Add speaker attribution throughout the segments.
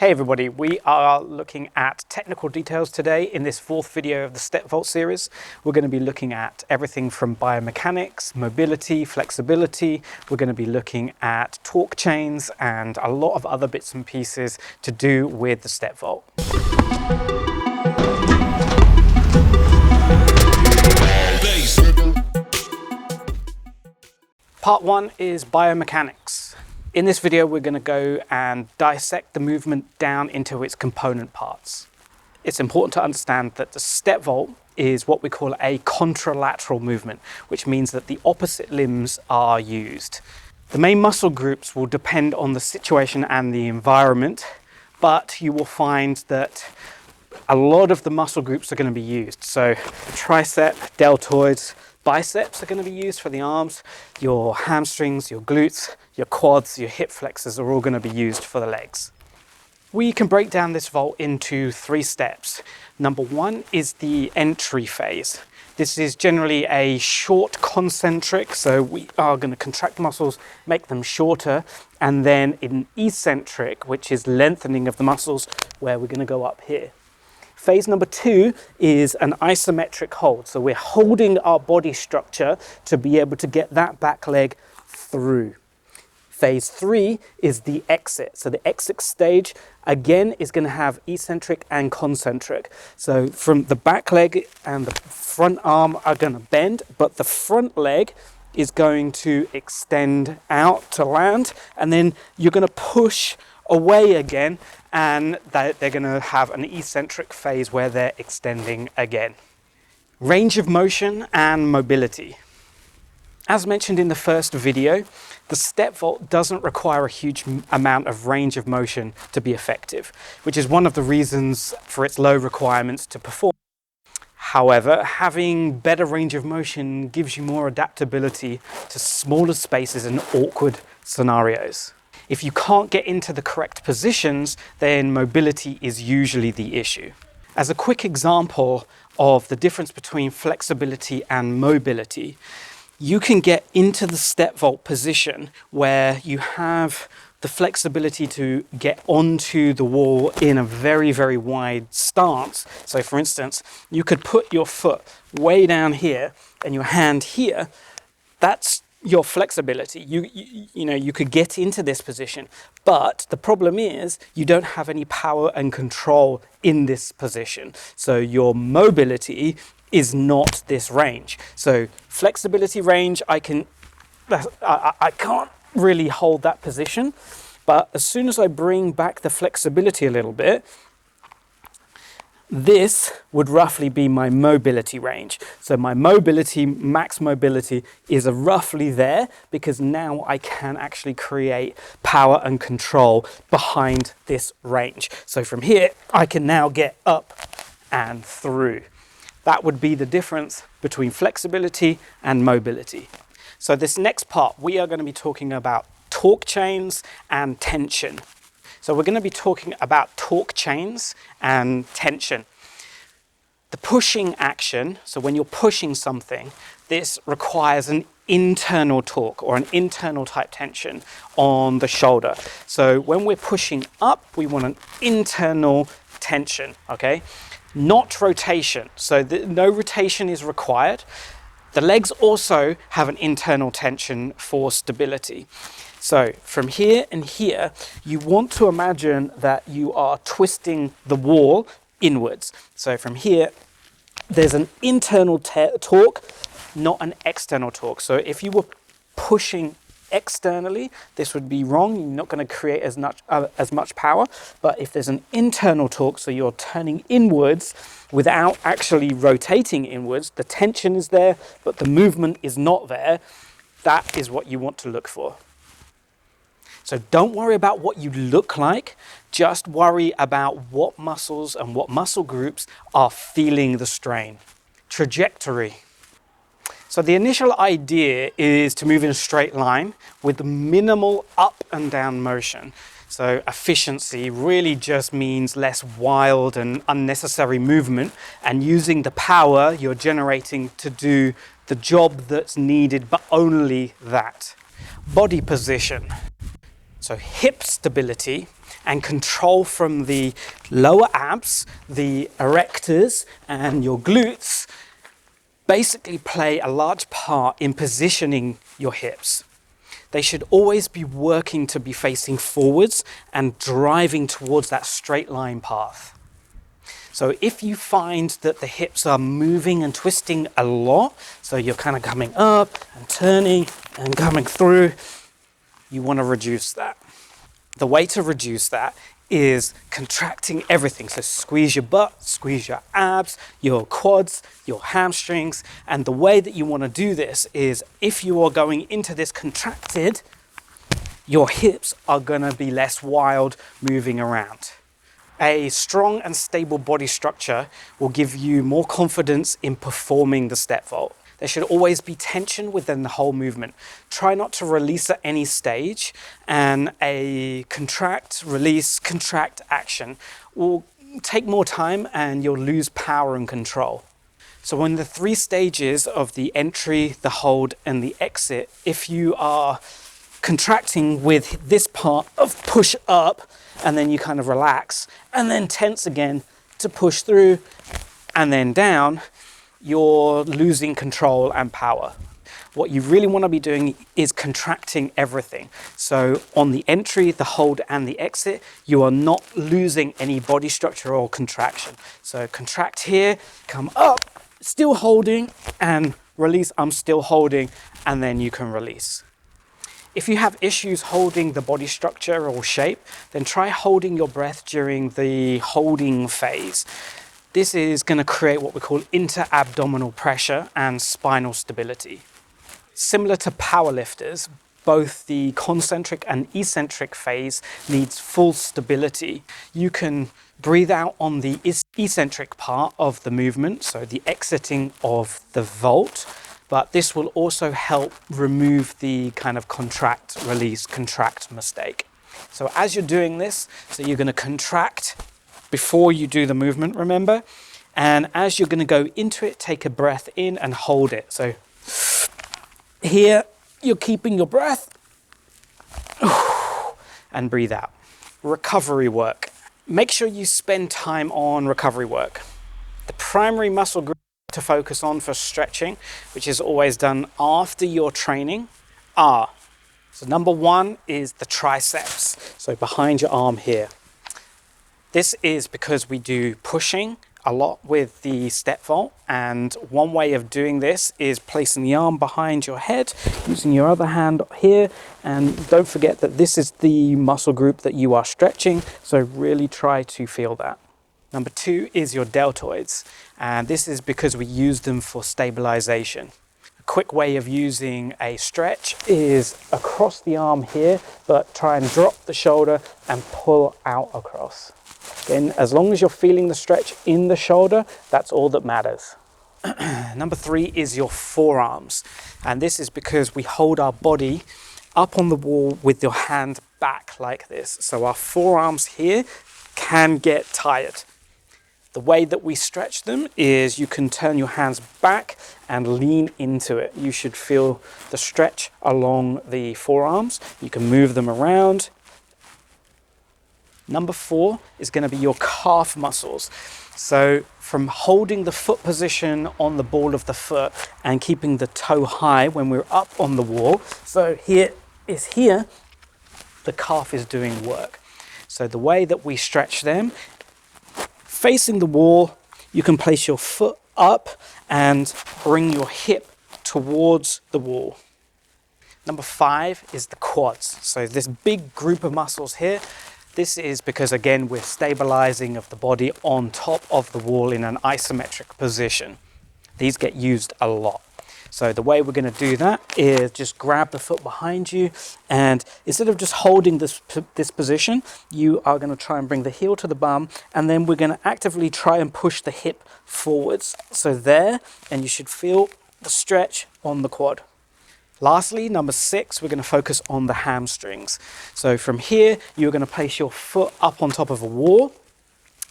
Speaker 1: Hey everybody, we are looking at technical details today in this fourth video of the Step Vault series. We're going to be looking at everything from biomechanics, mobility, flexibility. We're going to be looking at torque chains and a lot of other bits and pieces to do with the Step Vault. Part one is biomechanics. In this video, we're going to go and dissect the movement down into its component parts. It's important to understand that the step vault is what we call a contralateral movement, which means that the opposite limbs are used. The main muscle groups will depend on the situation and the environment, but you will find that a lot of the muscle groups are going to be used. So tricep, deltoids, biceps are going to be used for the arms, your hamstrings, your glutes, your quads, your hip flexors are all going to be used for the legs. We can break down this vault into three steps. Number one is the entry phase. This is generally a short concentric, so we are going to contract muscles, make them shorter, and then in eccentric, which is lengthening of the muscles, where we're going to go up here. Phase number two is an isometric hold. So we're holding our body structure to be able to get that back leg through. Phase three is the exit. So the exit stage, again, is going to have eccentric and concentric. So from the back leg and the front arm are going to bend, but the front leg is going to extend out to land, and then you're going to push away again, and they're going to have an eccentric phase where they're extending again. Range of motion and mobility. As mentioned in the first video, the step vault doesn't require a huge amount of range of motion to be effective, which is one of the reasons for its low requirements to perform. However, having better range of motion gives you more adaptability to smaller spaces and awkward scenarios. If you can't get into the correct positions, then mobility is usually the issue. As a quick example of the difference between flexibility and mobility, you can get into the step vault position where you have the flexibility to get onto the wall in a very, very wide stance. So for instance, you could put your foot way down here and your hand here. That's your flexibility. You could get into this position, but the problem is you don't have any power and control in this position. So your mobility is not this range. So flexibility range, I can't really hold that position, but as soon as I bring back the flexibility a little bit, this would roughly be my mobility range. So my mobility, max mobility, is roughly there because now I can actually create power and control behind this range. So from here, I can now get up and through. That would be the difference between flexibility and mobility. So this next part, we are going to be talking about torque chains and tension. So we're going to be talking about torque chains and tension. The pushing action, so when you're pushing something, this requires an internal torque or an internal type tension on the shoulder. So when we're pushing up, we want an internal tension, okay? Not rotation, so no rotation is required. The legs also have an internal tension for stability. So from here and here, you want to imagine that you are twisting the wall inwards. So from here, there's an internal torque, not an external torque. So if you were pushing externally, this would be wrong. You're not going to create as much power. But if there's an internal torque, so you're turning inwards without actually rotating inwards, the tension is there, but the movement is not there. That is what you want to look for. So don't worry about what you look like, just worry about what muscles and what muscle groups are feeling the strain. Trajectory. So the initial idea is to move in a straight line with minimal up and down motion. So efficiency really just means less wild and unnecessary movement and using the power you're generating to do the job that's needed, but only that. Body position. So hip stability and control from the lower abs, the erectors, and your glutes basically play a large part in positioning your hips. They should always be working to be facing forwards and driving towards that straight line path. So if you find that the hips are moving and twisting a lot, so you're kind of coming up and turning and coming through, you want to reduce that. The way to reduce that is contracting everything. So squeeze your butt, squeeze your abs, your quads, your hamstrings. And the way that you want to do this is if you are going into this contracted, your hips are going to be less wild moving around. A strong and stable body structure will give you more confidence in performing the step vault. There should always be tension within the whole movement. Try not to release at any stage, and a contract, release, contract action will take more time and you'll lose power and control. So in the 3 stages of the entry, the hold, and the exit, if you are contracting with this part of push up, and then you kind of relax, and then tense again to push through, and then down, you're losing control and power. What you really want to be doing is contracting everything. So on the entry, the hold, and the exit, you are not losing any body structure or contraction. So contract here, come up, still holding, and release, I'm still holding, and then you can release. If you have issues holding the body structure or shape, then try holding your breath during the holding phase. This is going to create what we call inter-abdominal pressure and spinal stability. Similar to powerlifters, both the concentric and eccentric phase needs full stability. You can breathe out on the eccentric part of the movement, so the exiting of the vault, but this will also help remove the kind of contract, release, contract mistake. So as you're doing this, so you're going to contract before you do the movement, remember? And as you're going to go into it, take a breath in and hold it. So here, you're keeping your breath and breathe out. Recovery work. Make sure you spend time on recovery work. The primary muscle group to focus on for stretching, which is always done after your training, are, so number 1 is the triceps, so behind your arm here. This is because we do pushing a lot with the step vault, and one way of doing this is placing the arm behind your head, using your other hand here, and don't forget that this is the muscle group that you are stretching, so really try to feel that. Number 2 is your deltoids, and this is because we use them for stabilization. A quick way of using a stretch is across the arm here, but try and drop the shoulder and pull out across. Then, as long as you're feeling the stretch in the shoulder, that's all that matters. Number 3 is your forearms, and this is because we hold our body up on the wall with your hand back like this. So our forearms here can get tired. The way that we stretch them is you can turn your hands back and lean into it. You should feel the stretch along the forearms. You can move them around. Number 4 is going to be your calf muscles. So from holding the foot position on the ball of the foot and keeping the toe high when we're up on the wall. So here, the calf is doing work. So the way that we stretch them, facing the wall, you can place your foot up and bring your hip towards the wall. Number 5 is the quads. So this big group of muscles here, this is because, again, we're stabilizing of the body on top of the wall in an isometric position. These get used a lot. So the way we're going to do that is just grab the foot behind you, and instead of just holding this position, you are going to try and bring the heel to the bum, and then we're going to actively try and push the hip forwards. So there, and you should feel the stretch on the quad. Lastly, number 6, we're going to focus on the hamstrings. So from here, you're going to place your foot up on top of a wall,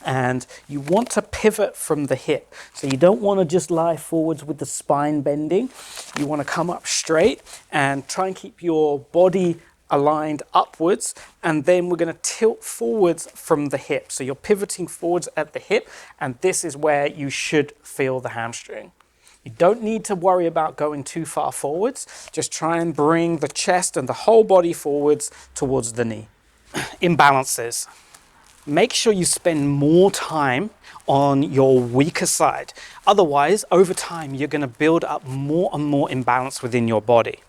Speaker 1: and you want to pivot from the hip. So you don't want to just lie forwards with the spine bending. You want to come up straight and try and keep your body aligned upwards, and then we're going to tilt forwards from the hip. So you're pivoting forwards at the hip, and this is where you should feel the hamstring. You don't need to worry about going too far forwards. Just try and bring the chest and the whole body forwards towards the knee. Imbalances. Make sure you spend more time on your weaker side. Otherwise, over time, you're going to build up more and more imbalance within your body.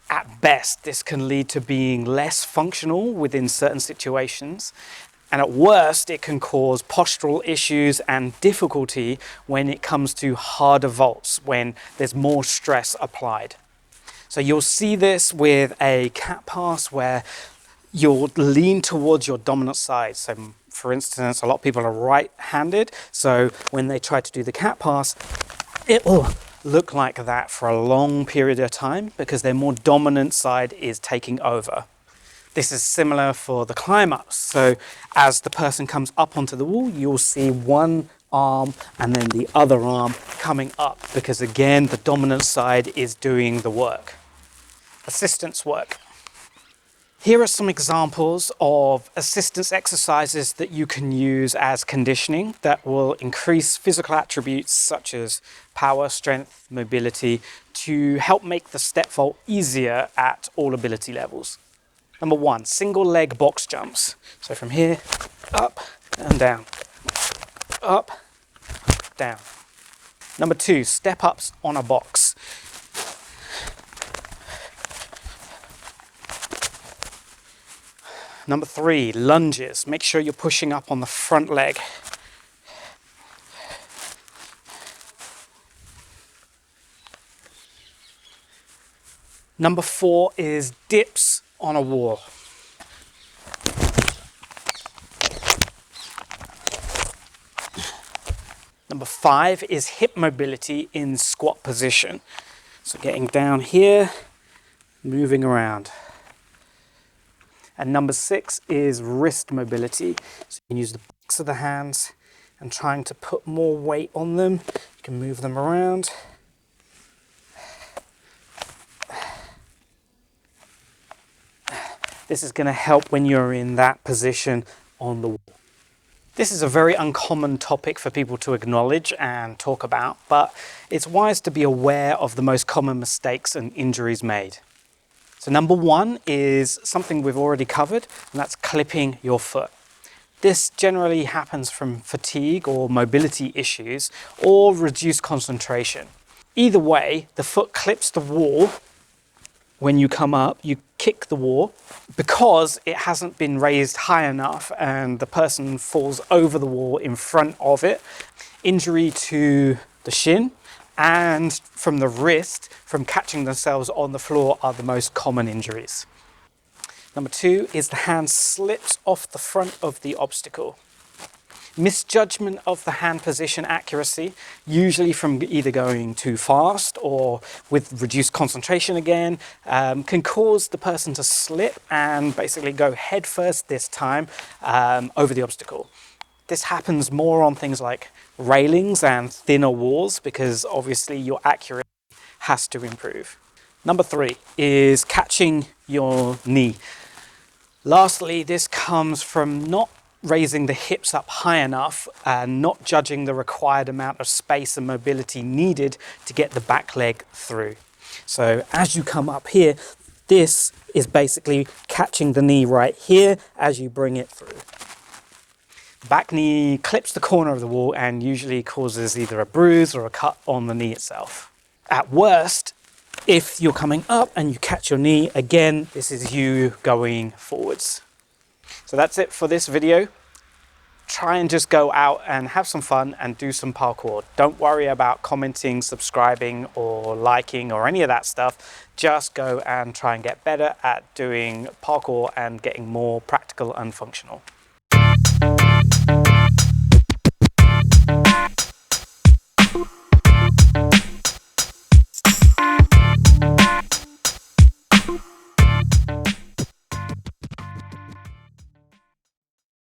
Speaker 1: At best, this can lead to being less functional within certain situations. And at worst, it can cause postural issues and difficulty when it comes to harder vaults, when there's more stress applied. So you'll see this with a cat pass where you'll lean towards your dominant side. So for instance, a lot of people are right-handed. So when they try to do the cat pass, it will look like that for a long period of time because their more dominant side is taking over. This is similar for the climb-ups. So as the person comes up onto the wall, you'll see one arm and then the other arm coming up because again, the dominant side is doing the work. Assistance work. Here are some examples of assistance exercises that you can use as conditioning that will increase physical attributes such as power, strength, mobility to help make the step vault easier at all ability levels. Number one, single leg box jumps. So from here, up and down, up, down. Number two, step ups on a box. Number three, lunges. Make sure you're pushing up on the front leg. Number four is dips on a wall. Number five is hip mobility in squat position. So getting down here, moving around. And number six is wrist mobility. So you can use the backs of the hands and trying to put more weight on them. You can move them around. This is going to help when you're in that position on the wall. This is a very uncommon topic for people to acknowledge and talk about, but it's wise to be aware of the most common mistakes and injuries made. So number one is something we've already covered, and that's clipping your foot. This generally happens from fatigue or mobility issues or reduced concentration. Either way, the foot clips the wall. When you come up, you kick the wall because it hasn't been raised high enough and the person falls over the wall in front of it. Injury to the shin and from the wrist from catching themselves on the floor are the most common injuries. Number two is the hand slips off the front of the obstacle. Misjudgment of the hand position accuracy, usually from either going too fast or with reduced concentration again, can cause the person to slip and basically go head first this time over the obstacle. This happens more on things like railings and thinner walls because obviously your accuracy has to improve. Number three is catching your knee. Lastly, this comes from not raising the hips up high enough and not judging the required amount of space and mobility needed to get the back leg through. So as you come up here, this is basically catching the knee right here as you bring it through. The back knee clips the corner of the wall and usually causes either a bruise or a cut on the knee itself. At worst, if you're coming up and you catch your knee, again, this is you going forwards. So that's it for this video. Try and just go out and have some fun and do some parkour. Don't worry about commenting, subscribing or liking or any of that stuff. Just go and try and get better at doing parkour and getting more practical and functional.